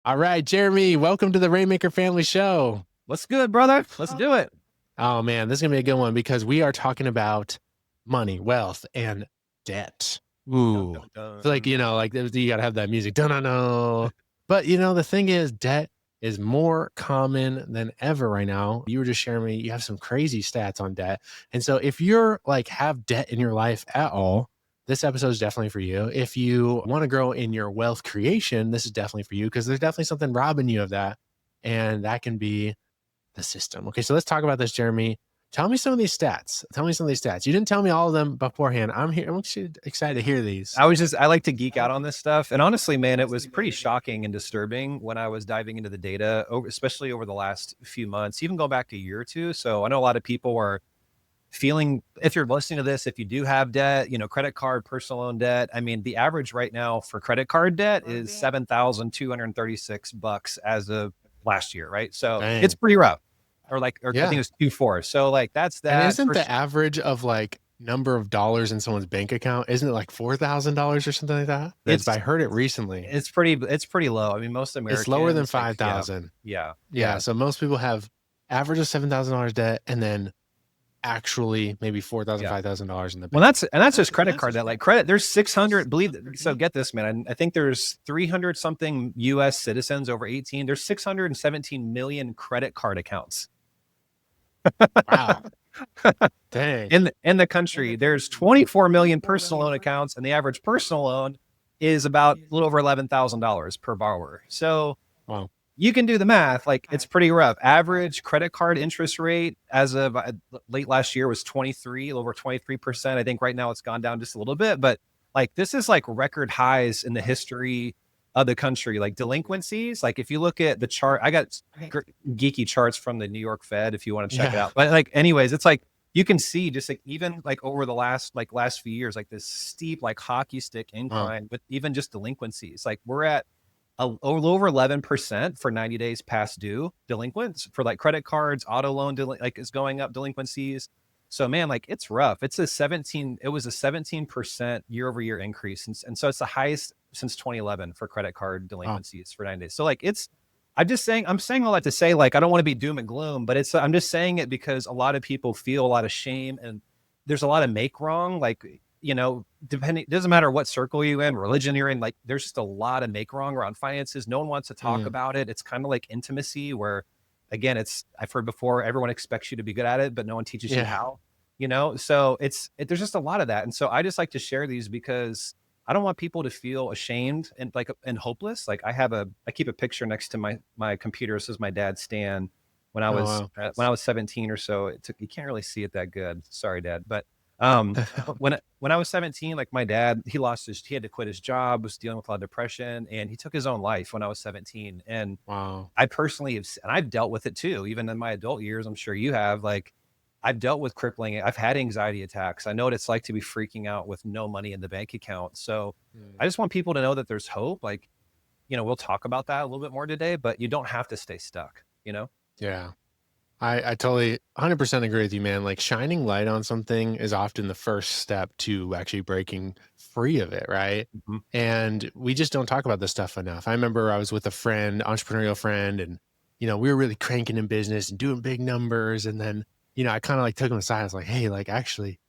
All right, Jeremy, welcome to the Rainmaker family show. What's good, brother? Let's do it. Oh man, this is gonna be a good one because we are talking about money, wealth, and debt. Dun, Ooh, dun, I feel like dun. you gotta have that music. Dun. But the thing is, debt is more common than ever right now. You were just sharing me, you have some crazy stats on debt. And so if you're like have debt in your life at all, this episode is definitely for you. If you want to grow in your wealth creation, this is definitely for you because there's definitely something robbing you of that. And that can be the system. Okay, so let's talk about this, Jeremy. Tell me some of these stats. Tell me some of these stats. You didn't tell me all of them beforehand. I'm excited to hear these. I like to geek out on this stuff. And honestly, man, it was pretty shocking and disturbing when I was diving into the data, especially over the last few months, even go back to a year or two. So I know a lot of people are feeling, if you're listening to this, if you do have debt, credit card, personal loan debt. I mean, the average right now for credit card debt is $7,236 as of last year, right? So it's Dang. pretty rough. Or I think Yeah. it was Q4. So like that's And that. isn't the average of like number of dollars in someone's bank account, isn't it like $4,000 or something like that? I heard it recently. It's pretty low. I mean, most Americans, It's lower than like, 5,000. yeah. Yeah. So most people have average of $7,000 debt and then actually maybe $4,000, $5,000 in the bank. Well, that's just credit card debt. Like credit, there's 600. So get this, man. I think there's 300 something U.S. citizens over 18. There's 617 million credit card accounts. Wow. Dang. In the country, there's 24 million personal loan accounts, and the average personal loan is about a little over $11,000 per borrower. So Wow. You can do the math. Like it's pretty rough. Average credit card interest rate as of late last year was 23, over 23%. I think right now it's gone down just a little bit, but like this is like record highs in the history of the country. Like delinquencies, like if you look at the chart, I got geeky charts from the New York Fed if you want to check it out. But like, anyways, it's like you can see just like even like over the last few years, like this steep like hockey stick incline with even just delinquencies. Like we're at a little over 11% for 90 days past due delinquents for like credit cards, auto loan, like is going up delinquencies. So man, like it's rough. It was a 17% year over year increase. And so it's the highest since 2011 for credit card delinquencies for 90 days. So like I'm saying all that to say, like, I don't want to be doom and gloom, but I'm just saying it because a lot of people feel a lot of shame and there's a lot of make wrong. Like, depending, doesn't matter what circle you in, religion you're in, like there's just a lot of make wrong around finances. No one wants to talk about it. It's kind of like intimacy where again, I've heard before, everyone expects you to be good at it, but no one teaches you how, so there's just a lot of that. And so I just like to share these because I don't want people to feel ashamed and hopeless. Like I keep a picture next to my computer. This is my dad's stand when I was 17 or so. You can't really see it that good. Sorry, Dad. But when I was 17, like my dad, he had to quit his job, was dealing with a lot of depression, and he took his own life when I was 17. And I personally and I've dealt with it too, even in my adult years. I'm sure you have. Like I've dealt with crippling. I've had anxiety attacks. I know what it's like to be freaking out with no money in the bank account. So I just want people to know that there's hope. Like, we'll talk about that a little bit more today, but you don't have to stay stuck, Yeah. I totally 100% agree with you, man. Like shining light on something is often the first step to actually breaking free of it, right? Mm-hmm. And we just don't talk about this stuff enough. I remember I was with a friend, entrepreneurial friend, and we were really cranking in business and doing big numbers. And then, I kind of like took him aside. I was like, hey, like actually,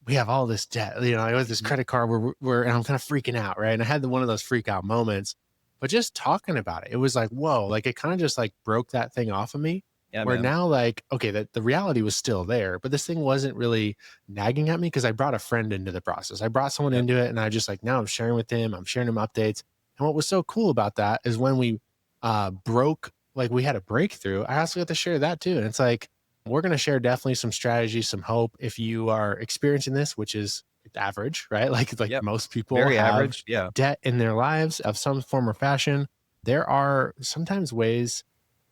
we have all this debt. I was this credit card and I'm kind of freaking out, right? And I had one of those freak out moments, but just talking about it, it was like, whoa, like it kind of just like broke that thing off of me. Yeah, where man. now, like, okay, that the reality was still there, but this thing wasn't really nagging at me because I brought a friend into the process. I brought someone into it, and I just like now I'm sharing with him. I'm sharing him updates. And what was so cool about that is when we we had a breakthrough. I also got to share that too. And it's like we're going to share definitely some strategies, some hope if you are experiencing this, which is average, right? Like most people very have average, debt in their lives of some form or fashion. There are sometimes ways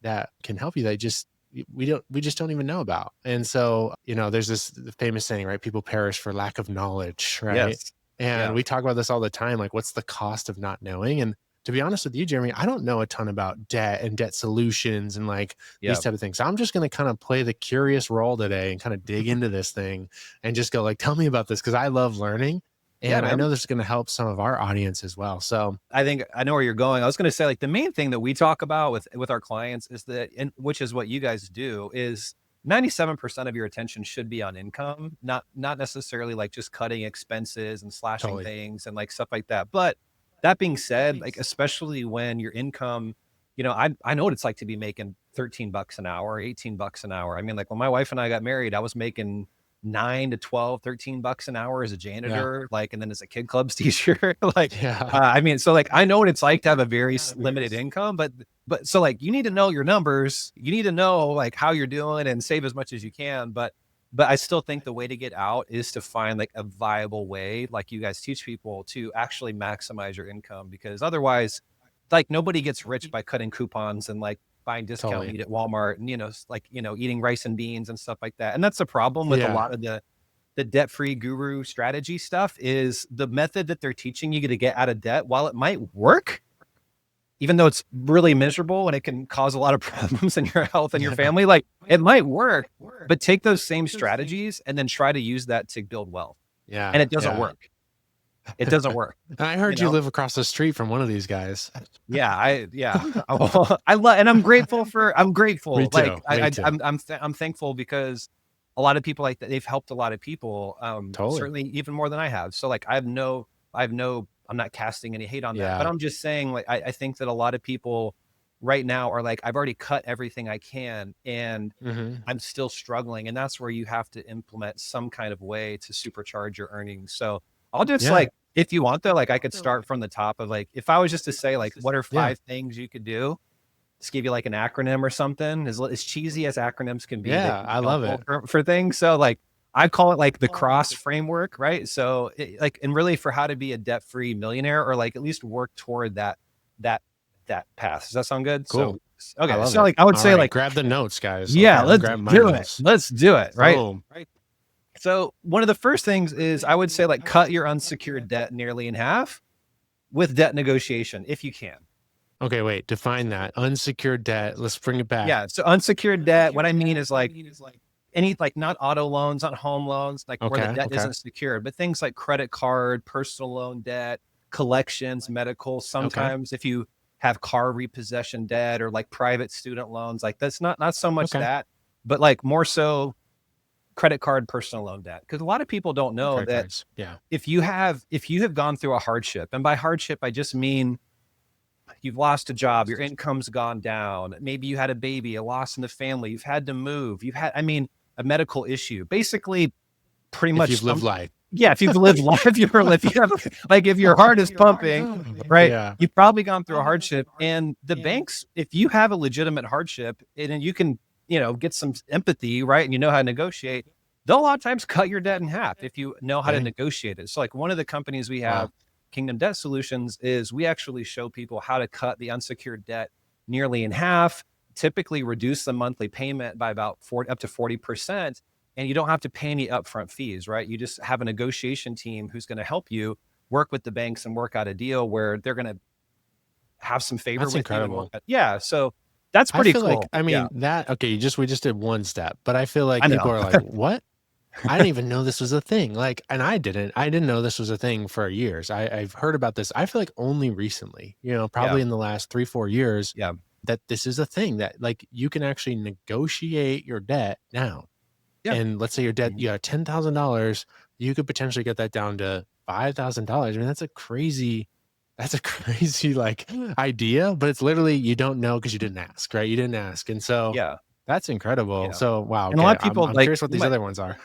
that can help you that we just don't even know about. And so, there's this famous saying, right? People perish for lack of knowledge, right? Yes. And we talk about this all the time. Like, what's the cost of not knowing? And to be honest with you, Jeremy, I don't know a ton about debt and debt solutions and like these type of things. So I'm just going to kind of play the curious role today and kind of dig into this thing and just go like, tell me about this. Cause I love learning. Yeah, And I man. know this is going to help some of our audience as well. So I think I know where you're going. I was going to say, like, the main thing that we talk about with our clients is that, and which is what you guys do, is 97% of your attention should be on income, not necessarily like just cutting expenses and slashing totally. things and like stuff like that. But that being said, like especially when your income, I know what it's like to be making 13 bucks an hour, 18 bucks an hour. I mean, like when my wife and I got married, I was making 9 to 12, 13 bucks an hour as a Yeah. janitor, like, and then as a kid clubs teacher, like, Yeah. I mean, so like I know what it's like to have a very limited income, but so like you need to know your numbers, you need to know like how you're doing and save as much as you can. But I still think the way to get out is to find like a viable way, like you guys teach people, to actually maximize your income, because otherwise, like nobody gets rich by cutting coupons and like buying discount Totally. meat at Walmart and eating rice and beans and stuff like that. And that's the problem with a Yeah. lot of the debt-free guru strategy stuff, is the method that they're teaching you to get out of debt. While it might work, even though it's really miserable and it can cause a lot of problems in your health and your Yeah. family, like it might work, but take those same strategies and then try to use that to build wealth. And Yeah. it doesn't Yeah. work. It doesn't work, I you heard you know? live across the street from one of these guys. Yeah. I love, and I'm Me grateful. Like too. Me too. I'm thankful because a lot of people like that, they've helped a lot of people, Totally. certainly even more than I have. So like I'm not casting any hate on that, but Yeah. I'm just saying, like, I think that a lot of people right now are like, I've already cut everything I can and Hmm. I'm still struggling. And that's where you have to implement some kind of way to supercharge your earnings. So I'll just Yeah. like, if you want though, like I could start from the top of like, if I was just to say like, what are Yeah. 5 things you could do? Just give you like an acronym or something, as cheesy as acronyms can be, they Yeah. can be I love helpful it. for things. So like, I call it like the cross framework, right? So like, and really for how to be a debt-free millionaire, or like at least work toward that, that path. Does that sound good? So, Cool. I okay. love So it. like, I would All say right. like, Grab the notes, guys. yeah, Okay. I'm let's grabbing my do it. notes. Let's do it. Right. Boom. So one of the first things is, I would say, like, cut your unsecured debt nearly in half with debt negotiation if you can. Okay. Wait. Define that. Unsecured debt. Let's bring it back. Yeah. So unsecured debt, what I mean is like any, like not auto loans, not home loans, like where the Okay. debt Okay. isn't secured, but things like credit card, personal loan debt, collections, medical. Okay. Sometimes if you have car repossession debt or like private student loans, like that's not so much Okay. that, but like more so credit card, personal loan debt. Because a lot of people don't know Credit that cards. Yeah. if you have gone through a hardship, and by hardship I just mean you've lost a job, your income's gone down, maybe you had a baby, a loss in the family, you've had to move, you've had, I mean, a medical issue, basically, pretty If much you've lived life. yeah, if you've lived life, if you have, like, if your heart is pumping, right, Yeah. you've probably gone through a hardship. And the banks, if you have a legitimate hardship and you can, get some empathy, right, and you know how to negotiate, they'll a lot of times cut your debt in half if you know how to Dang. negotiate it. So like one of the companies we have, Wow. Kingdom Debt Solutions, is we actually show people how to cut the unsecured debt nearly in half, typically reduce the monthly payment by about up to 40%. And you don't have to pay any upfront fees, right? You just have a negotiation team who's going to help you work with the banks and work out a deal where they're going to have some favor That's with you and work incredible. out. Yeah. So that's I pretty feel like, cool. I Yeah. mean, that, okay, we just did one step, but I feel like I people know. are like, what? I didn't even know this was a thing. Like, and I didn't know this was a thing for years. I've heard about this. I feel like only recently, Yeah. probably in the last 3, 4 years, Yeah. that this is a thing that like you can actually negotiate your debt down. Yeah. And let's say your debt, you got $10,000, you could potentially get that down to $5,000. I mean, that's a crazy like idea, but it's literally, you don't know because you didn't ask, right? You didn't ask. And so Yeah. that's incredible. Yeah. So, wow. And a lot Okay. of I'm, people I'm like, curious what these other ones are.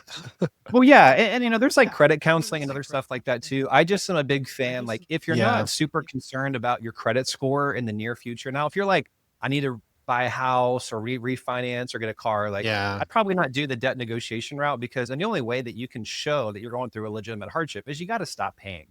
well, yeah. There's like credit counseling and other stuff like that too. I just am a big fan. Like, if you're Yeah. not super concerned about your credit score in the near future, now, if you're like, I need to buy a house or refinance or get a car, like, Yeah. I'd probably not do the debt negotiation route, because, and the only way that you can show that you're going through a legitimate hardship is you got to stop paying,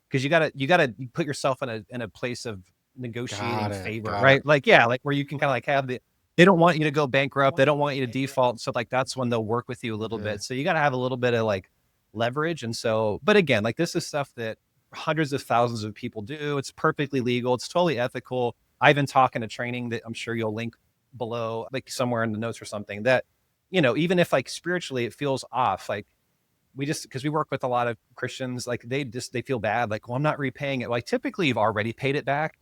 because you got to put yourself in a place of negotiating Got it. favor, Got it. right? Like, yeah, like where you can kind of like have they don't want you to go bankrupt. They don't want you to default. So like, that's when they'll work with you a little Yeah. bit. So you got to have a little bit of like leverage. And so, but again, like this is stuff that hundreds of thousands of people do. It's perfectly legal. It's totally ethical. I even talk in a training that I'm sure you'll link below, like somewhere in the notes or something, that, even if like spiritually it feels off, like we just, because we work with a lot of Christians, like they feel bad, like, well, I'm not repaying it. Like typically you've already paid it back.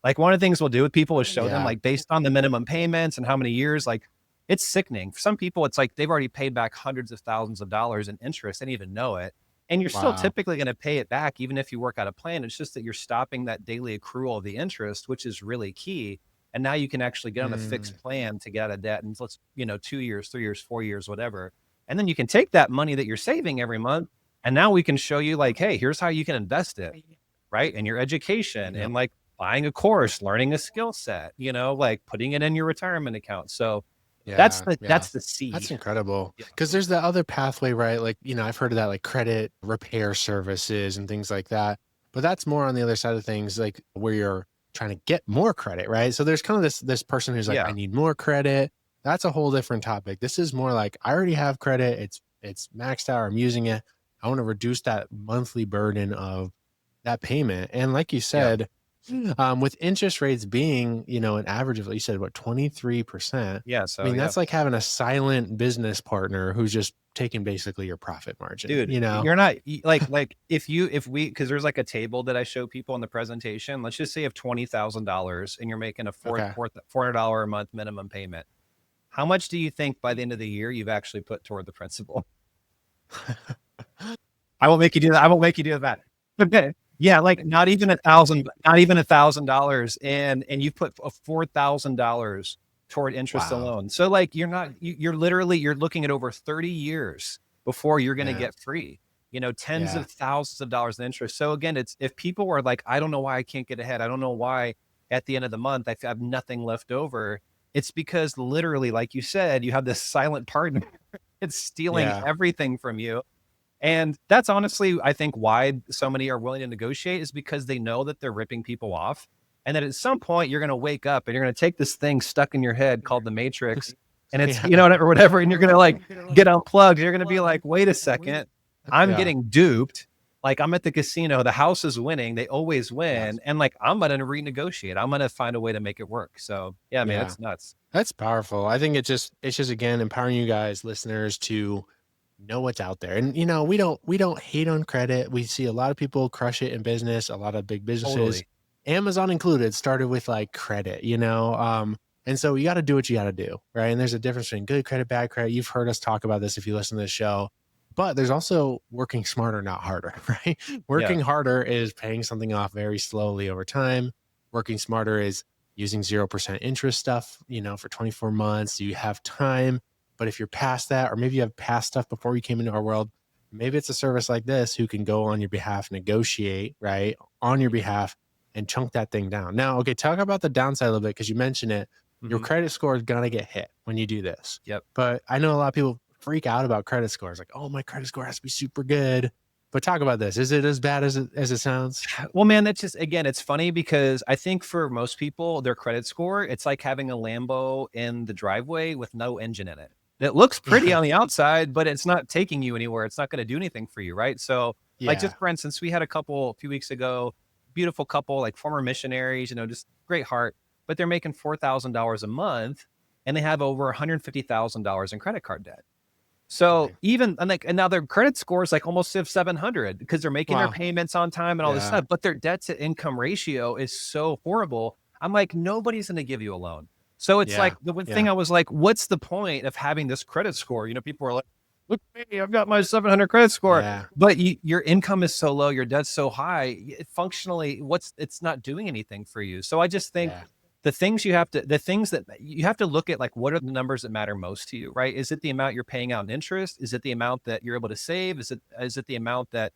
Like one of the things we'll do with people is show them Yeah. like based on the minimum payments and how many years, like it's sickening. For some people, it's like they've already paid back hundreds of thousands of dollars in interest and even know it. And you're still Wow. typically going to pay it back, even if you work out a plan. It's just that you're stopping that daily accrual of the interest, which is really key. And now you can actually get on a Mm, fixed plan to get out of debt. And let's, 2 years, 3 years, 4 years, whatever. And then you can take that money that you're saving every month. And now we can show you like, hey, here's how you can invest it, right? In your education yep. and like buying a course, learning a skill set, like putting it in your retirement account. So that's Yeah. the Yeah. that's the That's C. incredible. Yeah. Because there's the other pathway, right? Like, I've heard of that, like credit repair services and things like that. But that's more on the other side of things, like where you're trying to get more credit, right? So there's kind of this person who's like, I Yeah. need more credit. That's a whole different topic. This is more like I already have credit. It's maxed out. I'm using it. I want to reduce that monthly burden of that payment. And like you Yeah. said, with interest rates being, an average of, like you said, what, 23%. Yeah. I So mean, yeah. that's like having a silent business partner who's just taking basically your profit margin, Dude, you know? you're not like if we, because there's like a table that I show people in the presentation. Let's just say you have $20,000 and you're making a Okay. $400 a month minimum payment. How much do you think by the end of the year you've actually put toward the principal? I won't make you do that. I won't make you do that. Okay. Yeah, like not even $1,000, and you put a $4,000 toward interest Wow. alone. So like you're not you're literally you're looking at over 30 years before you're going to Yeah. get free. Tens Yeah. of thousands of dollars in interest. So again, it's if people were like, I don't know why I can't get ahead. I don't know why at the end of the month I have nothing left over. It's because literally, like you said, you have this silent partner. It's stealing Yeah. everything from you, and that's honestly, I think, why so many are willing to negotiate is because they know that they're ripping people off. And that at some point you're going to wake up and you're going to take this thing stuck in your head called the Matrix. And it's, Yeah. or whatever. And you're going to like get unplugged. You're going to be like, wait a second, I'm Yeah. getting duped. Like I'm at the casino, the house is winning. They always Yeah. win. And like, I'm going to renegotiate. I'm going to find a way to make it work. So yeah, man, Yeah. it's nuts. That's powerful. I think it's just again empowering you guys, listeners, to know what's out there. And we don't hate on credit. We see a lot of people crush it in business, a lot of big businesses, Totally. Amazon included, started with like credit. And so you got to do what you got to do, right? And there's a difference between good credit, bad credit. You've heard us talk about this if you listen to the show. But there's also working smarter, not harder, right? Yeah. Working harder is paying something off very slowly over time. Working smarter is using 0% interest stuff, for 24 months. You have time. But if you're past that, or maybe you have past stuff before you came into our world, maybe it's a service like this who can go on your behalf, negotiate, right, on your behalf and chunk that thing down. Now, okay, talk about the downside a little bit because you mentioned it. Your Hmm. credit score is going to get hit when you do this. Yep. But I know a lot of people freak out about credit scores like, oh, my credit score has to be super good. But talk about this. Is it as bad as it sounds? Well, man, that's just, again, it's funny because I think for most people, their credit score, it's like having a Lambo in the driveway with no engine in it. It looks pretty Yeah. on the outside, but it's not taking you anywhere. It's not going to do anything for you, right? So, like, Yeah. just for instance, we had a couple a few weeks ago, beautiful couple, like former missionaries, just great heart, but they're making $4,000 a month and they have over $150,000 in credit card debt. So Dang. even and now their credit score is like almost 700 because they're making their Wow. payments on time and all this Yeah. stuff, but their debt to income ratio is so horrible. I'm like, nobody's going to give you a loan. So it's Yeah. like the one thing Yeah. I was like, what's the point of having this credit score? People are like, look at me, I've got my 700 credit score, Yeah. but your income is so low, your debt's so high. Functionally, it's not doing anything for you. So I just think Yeah. the things that you have to look at, like, what are the numbers that matter most to you, right? Is it the amount you're paying out in interest? Is it the amount that you're able to save? Is it the amount that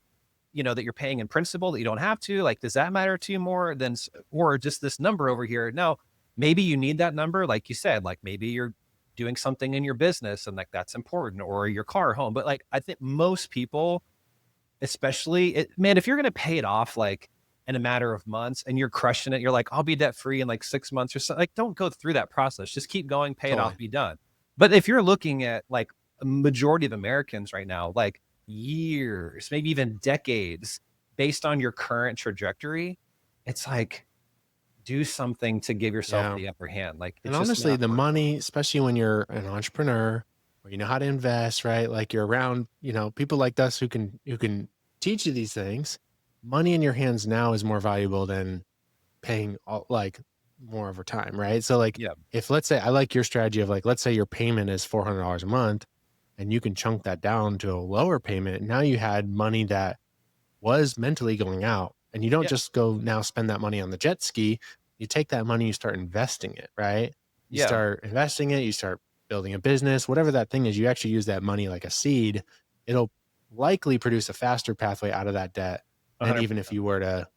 that you're paying in principal that you don't have to? Like, does that matter to you more than or just this number over here? No, maybe you need that number, like you said, like maybe you're doing something in your business and like that's important, or your car, home. But like I think most people, especially man, if you're going to pay it off like in a matter of months and you're crushing it, you're like, I'll be debt free in like 6 months or so. Like, don't go through that process. Just keep going, pay it off, Totally. be done. But if you're looking at like a majority of Americans right now, like years, maybe even decades, based on your current trajectory, it's like, do something to give yourself Yeah. the upper hand. Like, And it's just honestly, not the worth it. money, especially when you're an entrepreneur, or you know how to invest, right? Like you're around, people like us who can teach you these things. Money in your hands now is more valuable than paying like more over time, right? So like Yeah, if let's say I like your strategy of like let's say your payment is $400 a month and you can chunk that down to a lower payment. Now you had money that was mentally going out, and you don't yeah, just go now spend that money on the jet ski. You take that money, you start investing it, right? You yeah, start investing it, you start building a business, whatever that thing is, you actually use that money like a seed. It'll likely produce a faster pathway out of that debt than even if 100%. you were to,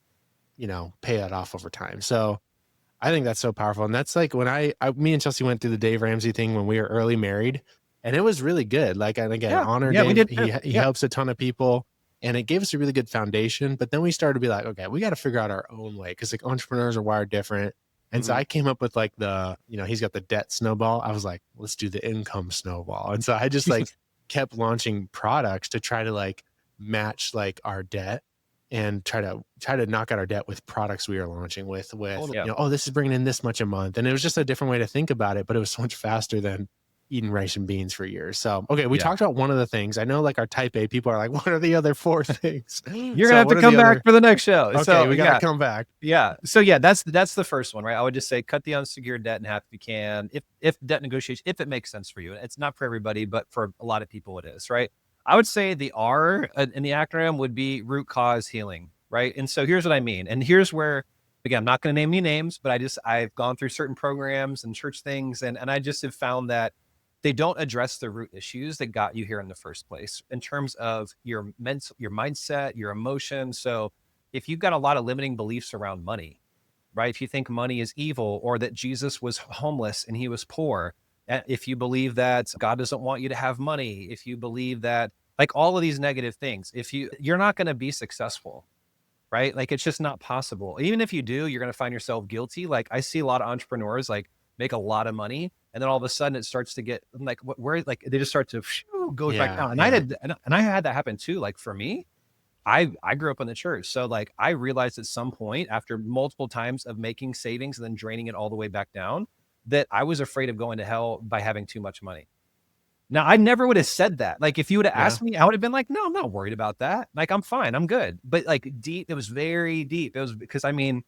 pay that off over time. So I think that's so powerful. And that's like when me and Chelsea went through the Dave Ramsey thing when we were early married, and it was really good. Like, and again, Yeah, honor yeah, we Dave. did too. He Yeah, helps a ton of people, and it gave us a really good foundation. But then we started to be like, okay, we got to figure out our own way because like entrepreneurs are wired different. And so mhm. I came up with like he's got the debt snowball. I was like, let's do the income snowball. And so I just like kept launching products to try to like match like our debt and try to knock out our debt with products we are launching with, Yeah. oh, this is bringing in this much a month. And it was just a different way to think about it, but it was so much faster than eating rice and beans for years. So, okay, we Yeah. talked about one of the things. I know like our type A people are like, what are the other four things? You're gonna So have to what are the come back other, for the next show. okay, So we got to yeah, come back. yeah. So yeah, that's the first one, right? I would just say cut the unsecured debt in half if you can. If debt negotiation, if it makes sense for you. It's not for everybody, but for a lot of people it is, right? I would say the R in the acronym would be root cause healing, right? And so here's what I mean. And here's where again, I'm not going to name any names, but I've gone through certain programs and church things, and I just have found that they don't address the root issues that got you here in the first place in terms of your your mindset, your emotions. So if you've got a lot of limiting beliefs around money, right? If you think money is evil or that Jesus was homeless and he was poor, if you believe that God doesn't want you to have money, if you believe that like all of these negative things, if you're not going to be successful, right? Like it's just not possible. Even if you do, you're going to find yourself guilty. Like I see a lot of entrepreneurs like make a lot of money and then all of a sudden it starts to get like where like they just start to go back Yeah. down. And Yeah. I had that happen too. Like for me, I grew up in the church. So like I realized at some point after multiple times of making savings and then draining it all the way back down that I was afraid of going to hell by having too much money. Now, I never would have said that. Like, if you would have Yeah. asked me, I would have been like, no, I'm not worried about that. Like, I'm fine. I'm good. But like deep, it was very deep. It was because I mean,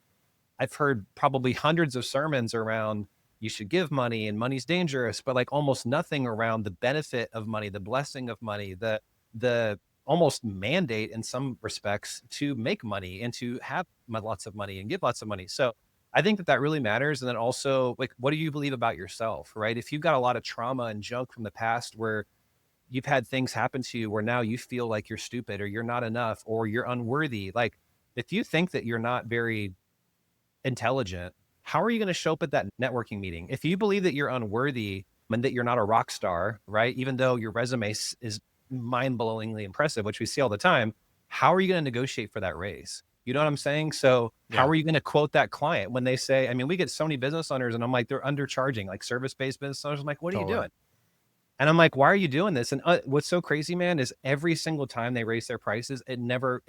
I've heard probably hundreds of sermons around you should give money and money's dangerous, but like almost nothing around the benefit of money, the blessing of money, the almost mandate in some respects to make money and to have lots of money and give lots of money. So I think that that really matters. And then also, like, what do you believe about yourself, right? If you've got a lot of trauma and junk from the past where you've had things happen to you where now you feel like you're stupid or you're not enough or you're unworthy, like if you think that you're not very intelligent, how are you going to show up at that networking meeting? If you believe that you're unworthy and that you're not a rock star, right? Even though your resume is mind-blowingly impressive, which we see all the time, how are you going to negotiate for that raise? You know what I'm saying? So how Yeah. are you going to quote that client when they say, I mean, we get so many business owners and I'm like, they're undercharging, like service-based business owners. I'm like, what are you Totally. doing? And I'm like, why are you doing this? And what's so crazy, man, is every single time they raise their prices, it never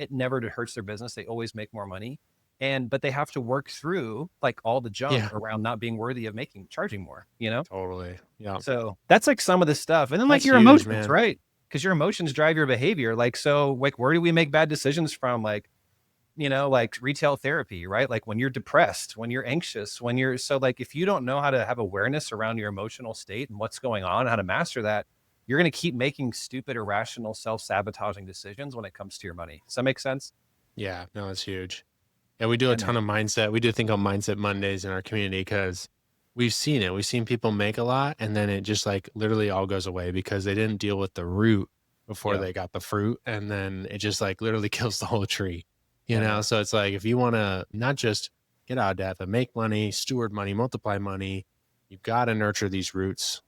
hurts their business. They always make more money. But they have to work through like all the junk Yeah. around not being worthy of charging more, you know? Totally. Yeah. So that's like some of the stuff. And then like That's your huge, emotions, man. right? Because your emotions drive your behavior. Like, so like where do we make bad decisions from? Like, like retail therapy, right? Like when you're depressed, when you're anxious, when you're so like if you don't know how to have awareness around your emotional state and what's going on, how to master that, you're going to keep making stupid, irrational, self-sabotaging decisions when it comes to your money. Does that make sense? Yeah. No, it's huge. Yeah, we do a Yeah, ton man. of mindset. We do think on Mindset Mondays in our community because we've seen it. We've seen people make a lot and then it just like literally all goes away because they didn't deal with the root before Yeah. they got the fruit. And then it just like literally kills the whole tree, Yeah, man. So it's like if you want to not just get out of debt, but make money, steward money, multiply money, you've got to nurture these roots,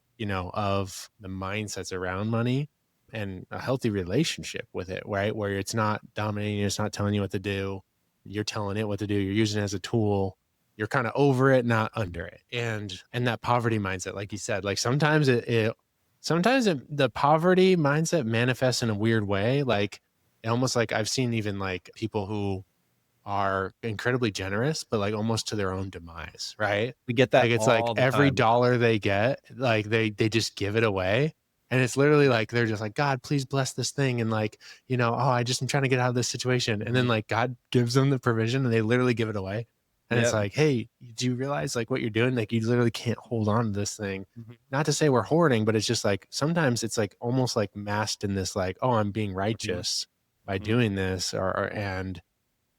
of the mindsets around money and a healthy relationship with it, right? Where it's not dominating, it's not telling you what to do, you're telling it what to do, you're using it as a tool, you're kind of over it, not under it. And that poverty mindset, like you said, like the poverty mindset manifests in a weird way, like almost like I've seen even like people who are incredibly generous but like almost to their own demise, right? We get that Like it's like all the every time. dollar they get, like they just give it away, And it's literally like, they're just like, God, please bless this thing. And like, oh, I just am trying to get out of this situation. And then like God gives them the provision and they literally give it away. And it's Yep. like, hey, do you realize like what you're doing? Like you literally can't hold on to this thing. Mhm. Not to say we're hoarding, but it's just like sometimes it's like almost like masked in this like, oh, I'm being Mhm. righteous by Mhm. doing this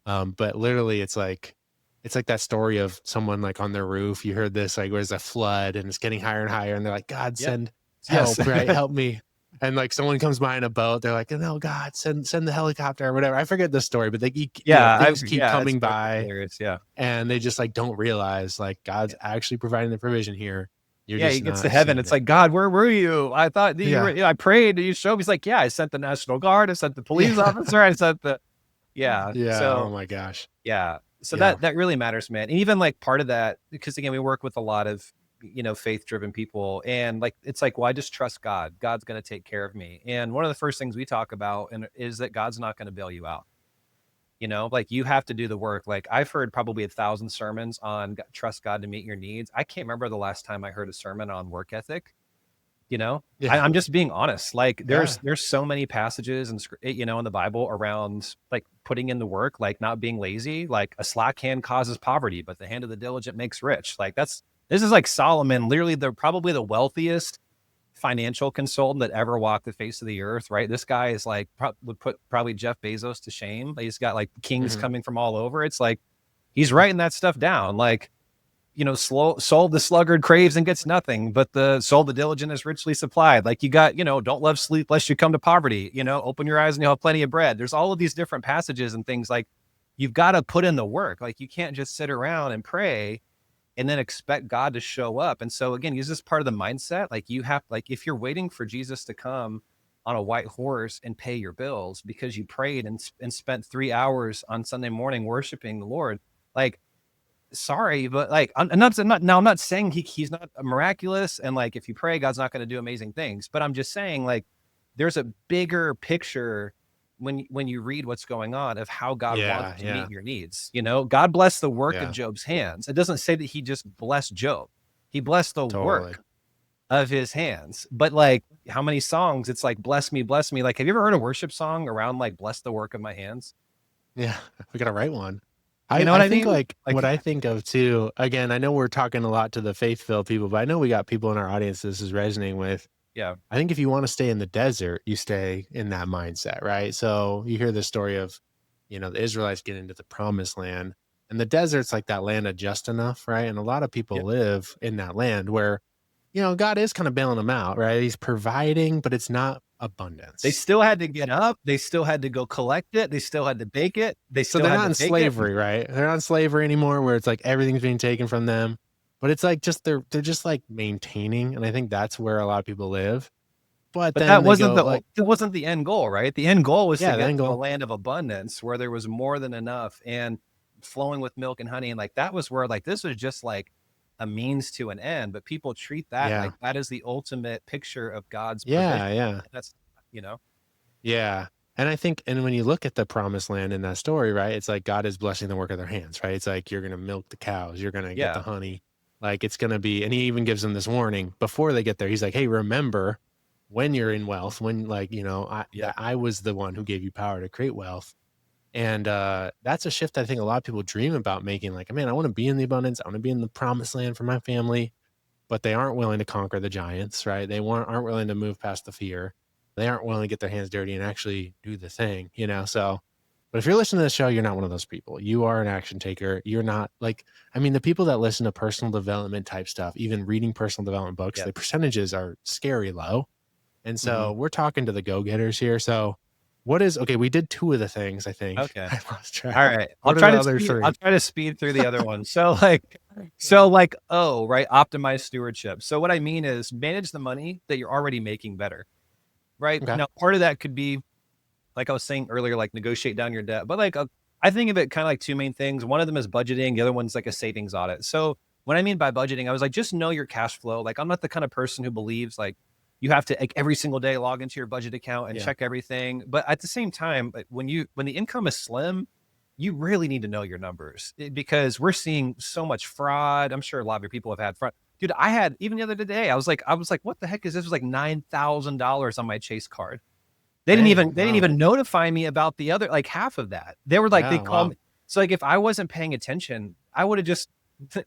but literally it's like that story of someone like on their roof. You heard this, like, where's a flood and it's getting higher and higher. And they're like, God, Yep. send Yes. help, right? Help me. And like someone comes by in a boat. They're like, no, God, send the helicopter or whatever. I forget the story, but Yeah, things keep yeah, it's coming by hilarious, yeah. and they just like don't realize like God's Yeah. actually providing the provision here. You're Yeah, he just gets to not heaven, seeing it's it. like, "God, where were you? I thought that you were Yeah. I prayed, and you showed me." He's like, "Yeah, I sent the National Guard, I sent the police Yeah. officer, I sent the." Yeah, Yeah. Oh so my gosh. yeah. So Yeah. that really matters, man. And even like part of that, because again, we work with a lot of, faith driven people. And like, it's like, well, I just trust God. God's going to take care of me. And one of the first things we talk about is that God's not going to bail you out. Like you have to do the work. Like I've heard probably 1,000 sermons on trust God to meet your needs. I can't remember the last time I heard a sermon on work ethic. Yeah. I'm just being honest. Like Yeah. there's so many passages and in the Bible around like putting in the work, like not being lazy. Like a slack hand causes poverty, but the hand of the diligent makes rich. Like this is like Solomon, literally probably the wealthiest financial consultant that ever walked the face of the earth. Right? This guy is like would put probably Jeff Bezos to shame. He's got like kings Mhm. coming from all over. It's like he's writing that stuff down. Like soul the sluggard craves and gets nothing, but the soul the diligent is richly supplied. Like you got, don't love sleep lest you come to poverty, open your eyes and you'll have plenty of bread. There's all of these different passages and things like you've got to put in the work. Like you can't just sit around and pray and then expect God to show up. And so again, use this part of the mindset. Like you have, like, if you're waiting for Jesus to come on a white horse and pay your bills because you prayed and spent 3 hours on Sunday morning worshiping the Lord, like, sorry, but like I'm not saying he's not miraculous and like if you pray, God's not going to do amazing things. But I'm just saying like there's a bigger picture when you read what's going on of how God wants Yeah. to Yeah. meet your needs. God blessed the work of Yeah. Job's hands. It doesn't say that he just blessed Job. He blessed the Totally. work of his hands. But like how many songs it's like bless me, bless me. Like have you ever heard a worship song around like bless the work of my hands? Yeah. We got to write one. You know what I I think mean? like Like what I think of too, again, I know we're talking a lot to the faith-filled people, but I know we got people in our audience this is resonating with. yeah. I think if you want to stay in the desert, you stay in that mindset, right? So you hear the story of, the Israelites getting into the promised land and the desert's like that land of just enough, right? And a lot of people Yep. live in that land where, God is kind of bailing them out, right? He's providing, but it's not They abundance. still had to get up, they still had to go collect it, they still had to bake it, they So still they're had not to in bake it. slavery, right? They're not in slavery anymore where it's like everything's being taken from them. But it's like just they're just like maintaining. And I think that's where a lot of people live. But But then they go like, that wasn't the end goal, right? The end goal was to yeah, the get end to a goal. land of abundance where there was more than enough and flowing with milk and honey, and, like, that was where, like, this was just, like, a means to an end, but people treat that Yeah. like that is the ultimate picture of God's provision. Yeah. Yeah. That's you know? Yeah. And I think, and when you look at the promised land in that story, right, it's like God is blessing the work of their hands, right? It's like you're going to milk the cows, you're going to get Yeah. the honey. Like it's going to be, and he even gives them this warning before they get there. He's like, hey, remember when you're in wealth, when like, Yep. that I was the one who gave you power to create wealth. And that's a shift I think a lot of people dream about making. Like, man, I want to be in the abundance. I want to be in the promised land for my family, but they aren't willing to conquer the giants, right? Aren't willing to move past the fear. They aren't willing to get their hands dirty and actually do the thing. So, but if you're listening to this show, you're not one of those people. You are an action taker. You're not like, I mean, the people that listen to personal development type stuff, even reading personal development books, Yep. the percentages are scary low. And so Mhm. we're talking to the go-getters here. So okay, we did two of the things, I think. Okay. I lost track. All right. What are the other I'll three? try to speed through the other ones. Right, optimize stewardship. So what I mean is manage the money that you're already making better, right? Okay. Now, part of that could be, like I was saying earlier, like negotiate down your debt. But like I think of it kind of like two main things. One of them is budgeting. The other one's like a savings audit. So what I mean by budgeting, I was like, just know your cash flow. Like I'm not the kind of person who believes like you have to like every single day log into your budget account and Yeah. check everything. But at the same time, like, when the income is slim, you really need to know your numbers because we're seeing so much fraud. I'm sure a lot of your people have had fraud. Dude, I had even the other day, I was like, what the heck is this? It was like $9,000 on my Chase card. Dang, They didn't wow. even notify me about the other, like half of that. They were like, they Yeah, called wow. me. So like, if I wasn't paying attention, I would have just,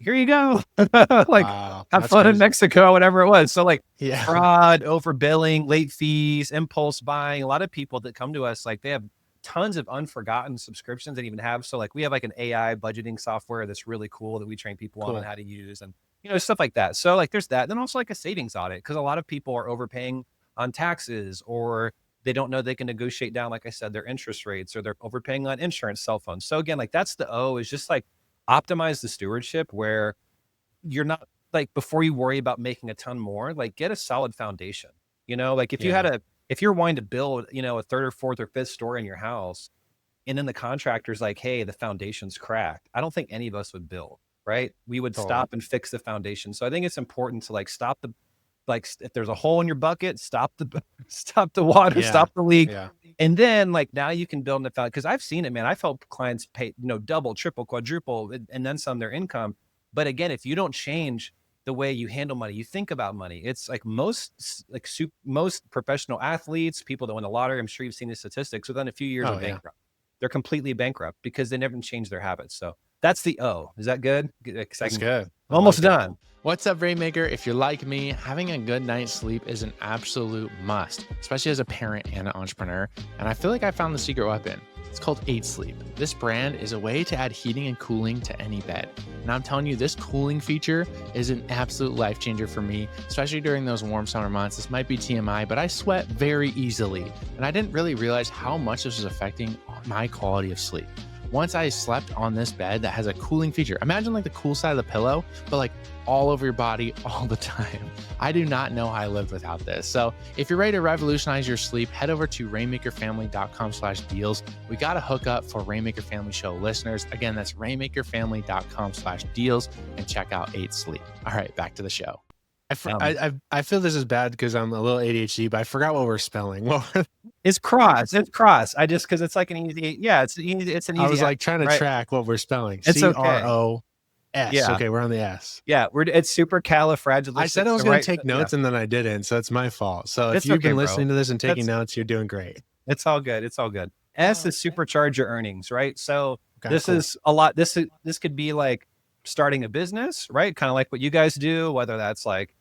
here you go. Like, Wow. have That's fun in crazy. Mexico, whatever it was. So like Yeah. fraud, overbilling, late fees, impulse buying. A lot of people that come to us, like they have tons of unforgotten subscriptions that even have. So like we have like an AI budgeting software that's really cool that we train people on Cool. how to use and, stuff like that. So like there's that. Then also like a savings audit, because a lot of people are overpaying on taxes, or they don't know they can negotiate down, like I said, their interest rates, or they're overpaying on insurance, cell phones. So again, like that's the O, is just like optimize the stewardship, where you're not like, before you worry about making a ton more, like get a solid foundation. Like Yeah. if you're wanting to build, a third or fourth or fifth story in your house, and then the contractor's like, hey, the foundation's cracked, I don't think any of us would build, right? We would Totally. stop and fix the foundation. So I think it's important to like stop the, like if there's a hole in your bucket, stop the stop the water, Yeah. stop the leak. Yeah. And then like now you can build in the foundation, because I've seen it, man. I've helped clients pay, double, triple, quadruple, and then some their income. But again, if you don't change the way you handle money, you think about money. It's like most professional athletes, people that win the lottery, I'm sure you've seen the statistics, within a few years are Oh, yeah. bankrupt. They're completely bankrupt because they never changed their habits. So that's the O. Is that good? That's good. I Almost like it. done. What's up, Rainmaker? If you're like me, having a good night's sleep is an absolute must, especially as a parent and an entrepreneur. And I feel like I found the secret weapon. It's called 8 Sleep. This brand is a way to add heating and cooling to any bed. And I'm telling you, this cooling feature is an absolute life changer for me, especially during those warm summer months. This might be TMI, but I sweat very easily. And I didn't really realize how much this was affecting my quality of sleep. Once I slept on this bed that has a cooling feature, imagine like the cool side of the pillow, but like all over your body all the time. I do not know how I lived without this. So if you're ready to revolutionize your sleep, head over to rainmakerfamily.com/deals. We got a hookup for Rainmaker Family Show listeners. Again, that's rainmakerfamily.com/deals, and check out 8 Sleep. All right, back to the show. I feel this is bad because I'm a little ADHD, but I forgot what we're spelling. It's cross. It's cross. I just, because it's like an easy, yeah, it's easy. It's an easy. I was like trying to right? track what we're spelling. It's okay. CROS. Yeah. Okay, we're on the S. Yeah, it's supercalifragilistic. I said I was going to take notes, and then I didn't, so it's my fault. So if you've been listening to this and taking notes, you're doing great. It's all good. It's all good. S is supercharge your earnings, right? So Okay, is a lot. This could be like starting a business, right? Kind of like what you guys do, whether that's like,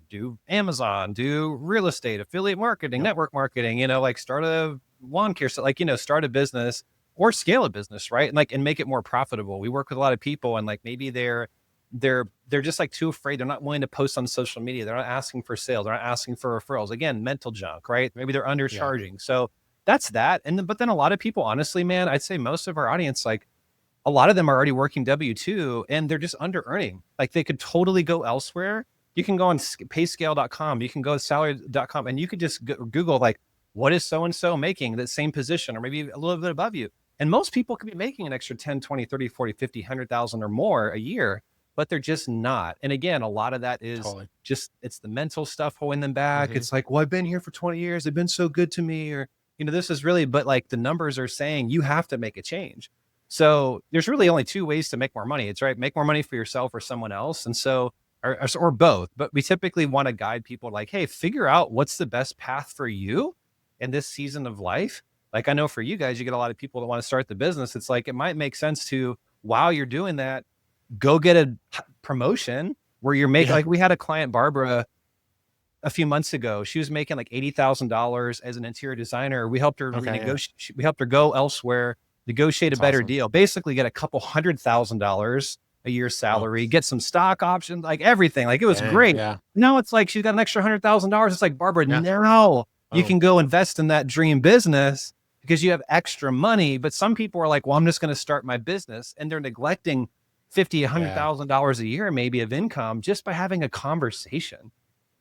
do Amazon, do real estate, affiliate marketing, network marketing, like start a lawn care, so like, start a business or scale a business, right? And make it more profitable. We work with a lot of people, and like maybe they're just like too afraid. They're not willing to post on social media. They're not asking for sales. They're not asking for referrals. Again, mental junk, right? Maybe they're undercharging. So that's that. But then a lot of people, honestly, man, I'd say most of our audience, like a lot of them are already working W-2 and they're just under earning. Like they could totally go elsewhere. You can go on payscale.com. You can go to salary.com, and you could just Google like, what is so-and-so making that same position, or maybe a little bit above you. And most people could be making an extra 10, 20, 30, 40, 50, 100,000 or more a year, but they're just not. And again, a lot of that is just, it's the mental stuff holding them back. It's like, well, I've been here for 20 years. They've been so good to me, or, this is really, but like the numbers are saying you have to make a change. So there's really only 2 ways to make more money. It's right. Make more money for yourself or someone else. And so, or both, but we typically want to guide people like, hey, figure out what's the best path for you in this season of life. Like I know for you guys, you get a lot of people that want to start the business. It's like, it might make sense to, while you're doing that, go get a promotion where you're making, like we had a client, Barbara, a few months ago. She was making like $80,000 as an interior designer. We helped her renegotiate. We helped her go elsewhere, negotiate a better deal, basically get a couple $100,000 a year salary, get some stock options, like everything. Like it was great. Yeah. Now it's like she's got an extra $100,000. It's like, Barbara, now you can go invest in that dream business because you have extra money. But some people are like, well, I'm just going to start my business, and they're neglecting $50,000, $100,000 a year maybe of income just by having a conversation,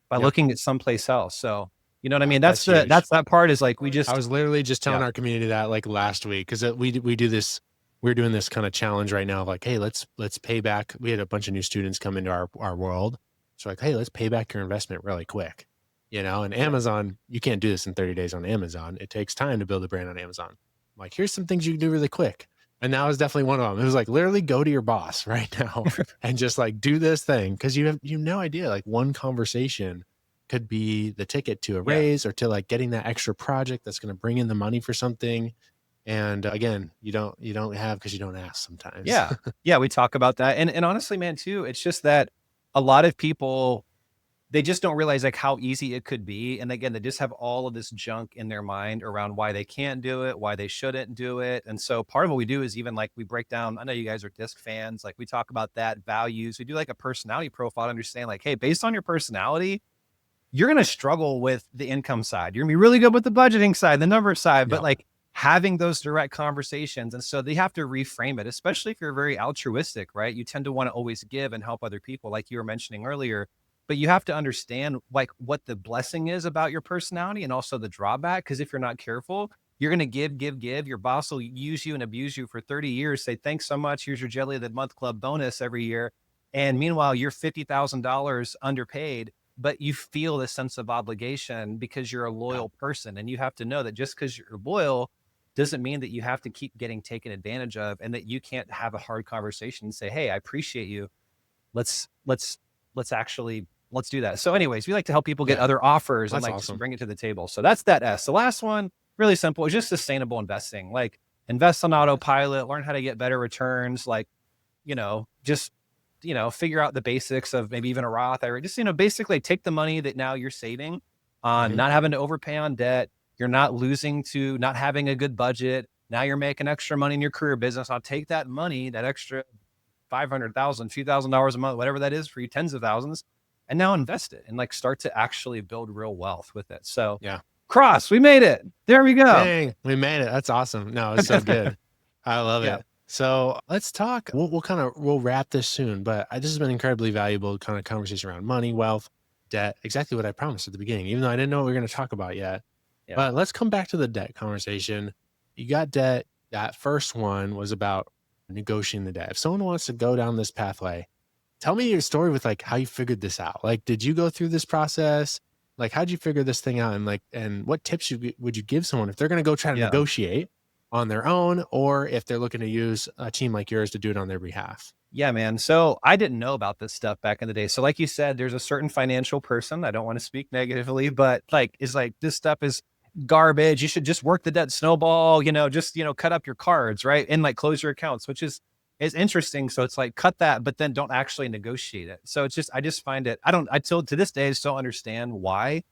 by looking at someplace else. So, you know what I mean? That's that part is like, I was literally just telling our community that like last week, because we do this. We're doing this kind of challenge right now of like, hey, let's pay back. We had a bunch of new students come into our world. So like, hey, let's pay back your investment really quick. And Amazon, you can't do this in 30 days on Amazon. It takes time to build a brand on Amazon. I'm like, here's some things you can do really quick. And that was definitely one of them. It was like, literally go to your boss right now and just like do this thing. Cause you have no idea. Like one conversation could be the ticket to a Yeah. raise or to like getting that extra project that's going to bring in the money for something. And again, you don't have because you don't ask sometimes. Yeah. Yeah, we talk about that. And honestly, man, too, it's just that a lot of people, they just don't realize like how easy it could be. And again, they just have all of this junk in their mind around why they can't do it, why they shouldn't do it. And so part of what we do is even like we break down, I know you guys are disc fans, like we talk about that values. We do like a personality profile to understand like, hey, based on your personality, you're going to struggle with the income side. You're going to be really good with the budgeting side, the number side, but Yeah. like having those direct conversations. And so they have to reframe it, especially if you're very altruistic, right? You tend to want to always give and help other people, like you were mentioning earlier. But you have to understand like what the blessing is about your personality and also the drawback. Cause if you're not careful, you're going to give. Your boss will use you and abuse you for 30 years. Say, thanks so much. Here's your jelly of the month club bonus every year. And meanwhile, you're $50,000 underpaid, but you feel this sense of obligation because you're a Yeah. loyal person. And you have to know that just because you're loyal doesn't mean that you have to keep getting taken advantage of and that you can't have a hard conversation and say, hey, I appreciate you. Let's let's let's do that. So anyways, we like to help people get Yeah. other offers and That's like just awesome. bring it to the table. So that's that S. The last one, really simple, is just sustainable investing. Like invest on Yes. autopilot, learn how to get better returns, like, just figure out the basics of maybe even a Roth IRA. Just, basically take the money that now you're saving on Mhm. not having to overpay on debt. You're not losing to not having a good budget. Now you're making extra money in your career business. I'll take that money, that extra 500,000, few $1,000s a month, whatever that is for you, tens of thousands, and now invest it and like start to actually build real wealth with it. So Yeah. cross, we made it. There we go. Dang, we made it. That's awesome. No, it's so good. I love Yeah. it. So let's talk. We'll wrap this soon, but this has been incredibly valuable kind of conversation around money, wealth, debt. Exactly what I promised at the beginning, even though I didn't know what we were going to talk about yet. Yeah. But let's come back to the debt conversation. You got debt. That first one was about negotiating the debt. If someone wants to go down this pathway, tell me your story with like how you figured this out. Like, did you go through this process? Like, how'd you figure this thing out? And like, and what tips would you give someone if they're going to go try to Yeah. negotiate on their own, or if they're looking to use a team like yours to do it on their behalf? Yeah, man. So I didn't know about this stuff back in the day. So, like you said, there's a certain financial person. I don't want to speak negatively, but like, is like, this stuff is garbage. You should just work the debt snowball, just, cut up your cards, right? And like close your accounts, which is interesting. So it's like, cut that, but then don't actually negotiate it. So it's just, I just find it, I till to this day, I still understand why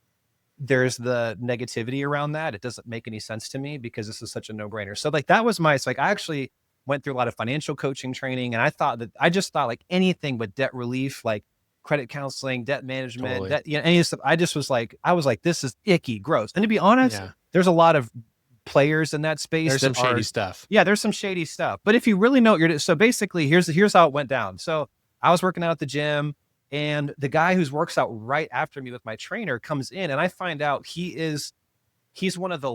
there's the negativity around that. It doesn't make any sense to me because this is such a no-brainer. So like that was it's like I actually went through a lot of financial coaching training and I just thought like anything but debt relief, like credit counseling, debt management, Totally. debt, any of stuff. I was like, this is icky, gross. And to be honest, Yeah. there's a lot of players in that space There's some that shady are, stuff. yeah, there's some shady stuff. But if you really know what so basically here's how it went down. So I was working out at the gym and the guy who works out right after me with my trainer comes in and I find out he's one of the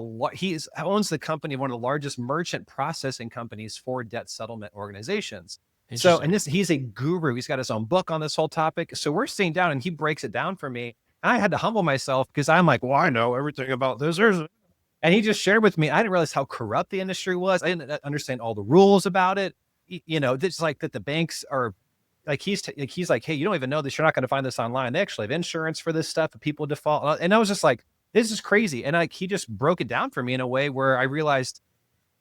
owns the company, one of the largest merchant processing companies for debt settlement organizations. So, and Interesting. he's a guru. He's got his own book on this whole topic. So we're sitting down and he breaks it down for me. And I had to humble myself because I'm like, well, I know everything about this. And he just shared with me, I didn't realize how corrupt the industry was. I didn't understand all the rules about it. It's like that the banks are like, he's like, hey, you don't even know this. You're not going to find this online. They actually have insurance for this stuff. If people default. And I was just like, this is crazy. And like, he just broke it down for me in a way where I realized,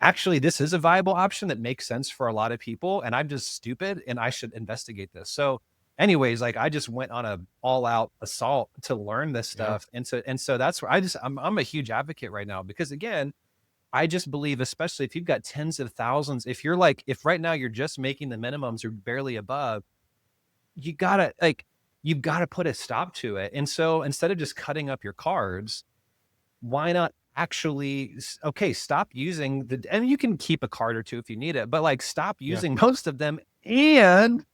actually, this is a viable option that makes sense for a lot of people. And I'm just stupid and I should investigate this. So anyways, like I just went on a all out assault to learn this Yeah. stuff. And so that's where I'm a huge advocate right now, because again, I just believe, especially if you've got tens of thousands, if right now you're just making the minimums or barely above, you've got to put a stop to it. And so instead of just cutting up your cards, why not actually, okay, stop using and you can keep a card or two if you need it, but like stop Yeah. using most of them and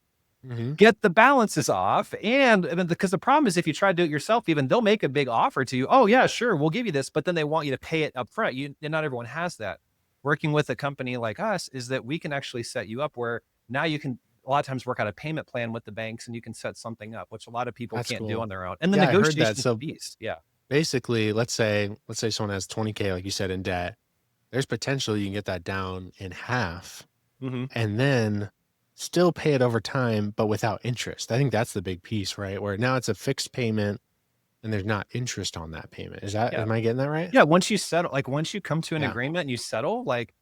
Hmm. get the balances off. And I mean, because the problem is if you try to do it yourself, even they'll make a big offer to you. Oh yeah, sure. We'll give you this, but then they want you to pay it up front. And not everyone has that. Working with a company like us is that we can actually set you up where now you can a lot of times work out a payment plan with the banks and you can set something up, which a lot of people That's can't do cool. on their own. And the Yeah, I heard that. negotiations So piece. Yeah. basically, let's say someone has 20K, like you said, in debt. There's potential you can get that down in half Hmm. and then still pay it over time, but without interest. I think that's the big piece, right? Where now it's a fixed payment and there's not interest on that payment. Yeah. Am I getting that right? Yeah. Once you settle, like once you come to an Yeah. agreement and you settle, like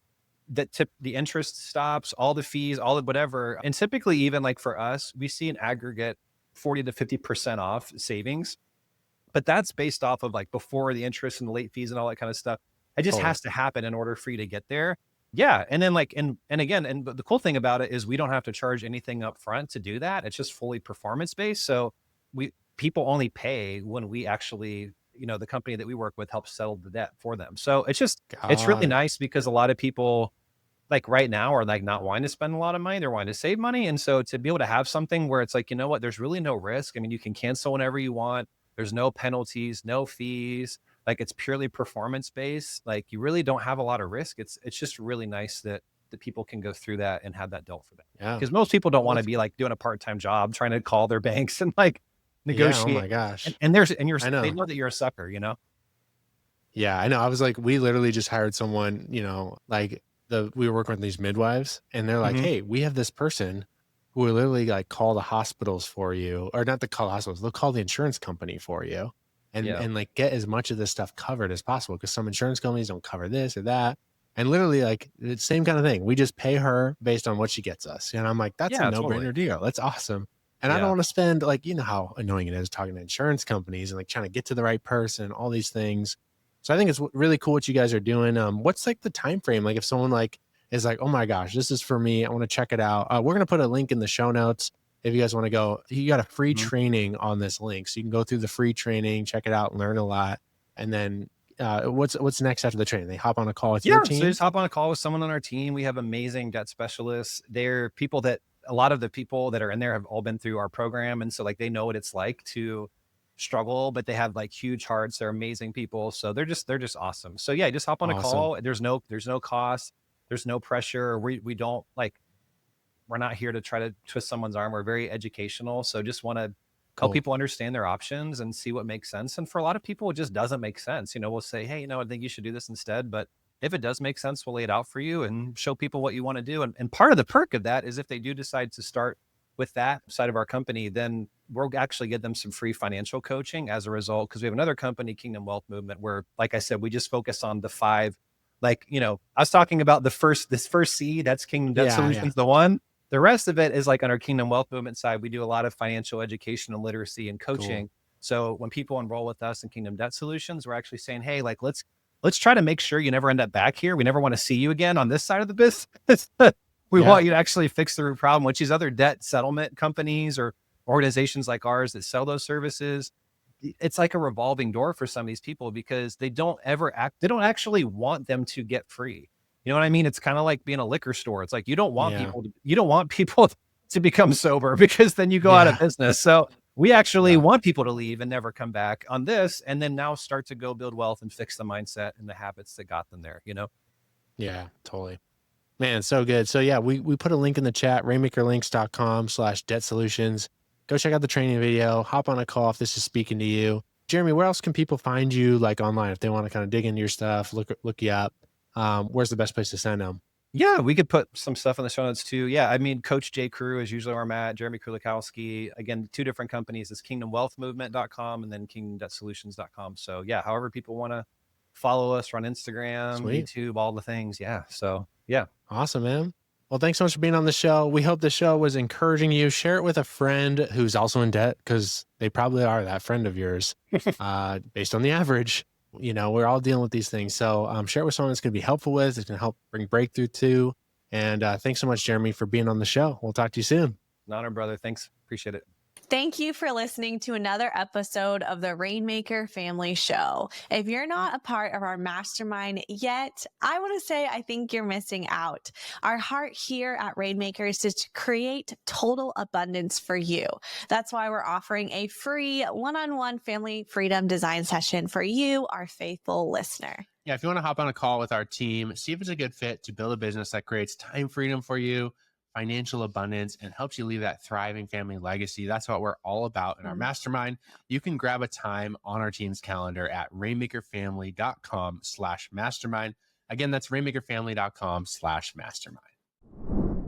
the interest stops, all the fees, all the whatever. And typically, even like for us, we see an aggregate 40 to 50% off savings, but that's based off of like before the interest and the late fees and all that kind of stuff. It just Totally. has to happen in order for you to get there. Yeah. And then like, and again, and the cool thing about it is we don't have to charge anything up front to do that. It's just fully performance based. So people only pay when we actually, the company that we work with helps settle the debt for them. So it's Got really it. nice because a lot of people like right now are like not wanting to spend a lot of money. They're wanting to save money. And so to be able to have something where it's like, you know what, there's really no risk. I mean, you can cancel whenever you want. There's no penalties, no fees. Like it's purely performance based. Like you really don't have a lot of risk. It's just really nice that people can go through that and have that dealt for them. Yeah. Because most people don't Well, want to that's be like doing a part-time job, trying to call their banks and like yeah. Oh negotiate. my And, gosh. and there's and you're I they know. know that you're a sucker, Yeah, I know. I was like, we literally just hired someone, like we were working with these midwives and they're like, Hmm. hey, we have this person who will literally like call the hospitals for you, or not the call the hospitals, they'll call the insurance company for you Yeah. and like get as much of this stuff covered as possible. Cause some insurance companies don't cover this or that. And literally like the same kind of thing. We just pay her based on what she gets us. And I'm like, that's a Yeah, totally. no-brainer deal. That's awesome. And I don't Yeah. want to spend like, you know how annoying it is talking to insurance companies and like trying to get to the right person, all these things. So I think it's really cool what you guys are doing. What's like the time frame? Like if someone like is like, oh my gosh, this is for me. I want to check it out. We're gonna put a link in the show notes if you guys want to go. You got a free Mhm. training on this link, so you can go through the free training, check it out, learn a lot, and then what's next after the training? They hop on a call with your Yeah, so team. just hop on a call with someone on our team. We have amazing debt specialists. They're people that a lot of the people that are in there have all been through our program. And so like they know what it's like to struggle, but they have like huge hearts. They're amazing people. So they're just awesome. So yeah, just hop on a Awesome, call. There's no cost, there's no pressure. We don't like we're not here to try to twist someone's arm. We're very educational. So just want to help cool, people understand their options and see what makes sense. And for a lot of people, it just doesn't make sense. We'll say, hey, I think you should do this instead. But if it does make sense, we'll lay it out for you and show people what you want to do. And part of the perk of that is if they do decide to start with that side of our company, then we'll actually give them some free financial coaching as a result. Cause we have another company, Kingdom Wealth Movement, where, like I said, we just focus on the five, I was talking about this first C, that's Kingdom Debt yeah, yeah, Solutions, the one. The rest of it is like on our Kingdom Wealth Movement side, we do a lot of financial education and literacy and cool, coaching. So when people enroll with us in Kingdom Debt Solutions, we're actually saying, hey, like let's try to make sure you never end up back here. We never want to see you again on this side of the business. We yeah, want you to actually fix the root problem, which is other debt settlement companies or organizations like ours that sell those services. It's like a revolving door for some of these people because they don't actually want them to get free. You know what I mean? It's kind of like being a liquor store. It's like yeah, you don't want people to become sober because then you go out of yeah, business. So we actually yeah, want people to leave and never come back on this, and then now start to go build wealth and fix the mindset and the habits that got them there. yeah, totally. Man, so good. So yeah, we put a link in the chat, rainmakerlinks.com/debt solutions. Go check out the training video, hop on a call if this is speaking to you. Jeremy, where else can people find you like online if they want to kind of dig into your stuff, look you up? Where's the best place to send them? Yeah, we could put some stuff in the show notes too. Yeah, I mean, Coach J. Crew is usually where I'm at. Jeremy Krulikowski. Again, two different companies is kingdomwealthmovement.com and then kingdomdebtsolutions.com. So yeah, however people want to follow us, run Instagram, Sweet. YouTube, all the things. Yeah. So yeah. Awesome, man. Well, thanks so much for being on the show. We hope the show was encouraging you. Share it with a friend who's also in debt because they probably are that friend of yours, based on the average. We're all dealing with these things. So share it with someone that's going to be helpful with. It's going to help bring breakthrough to. And thanks so much, Jeremy, for being on the show. We'll talk to you soon. An honor, brother. Thanks. Appreciate it. Thank you for listening to another episode of the Rainmaker Family Show. If you're not a part of our mastermind yet, I want to say I think you're missing out. Our heart here at Rainmakers is to create total abundance for you. That's why we're offering a free one-on-one family freedom design session for you, our faithful listener. Yeah, if you want to hop on a call with our team, see if it's a good fit to build a business that creates time freedom for you, financial abundance, and helps you leave that thriving family legacy. That's what we're all about in our mastermind. You can grab a time on our team's calendar at rainmakerfamily.com/mastermind. Again, that's rainmakerfamily.com/mastermind.